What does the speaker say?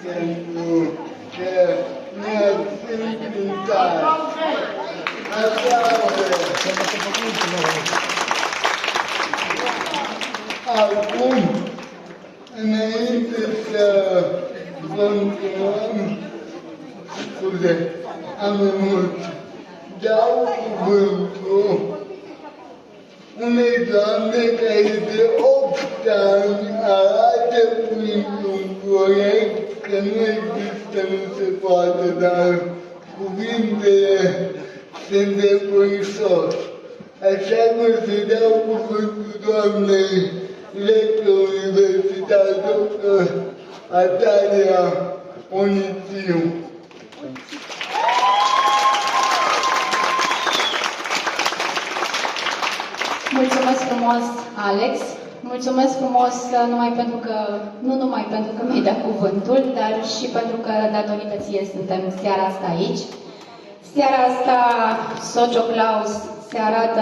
pentru că ne-ați invitat. Acum, înainte să vă întrebăm, am mult, dau cuvântul unei doamne care de 8 ani arată printr-un proiect că nu există, nu se poate, dar cuvintele sunt de puișor. Așa că o să dau cuvântul doamnei lector universitar, dr. Atalia Onițiu. Mulțumesc frumos, Alex. Mulțumesc frumos nu numai pentru că mi-ai dat cuvântul, dar și pentru că datorită ție suntem seara asta aici. Seara asta Socio Claus se arată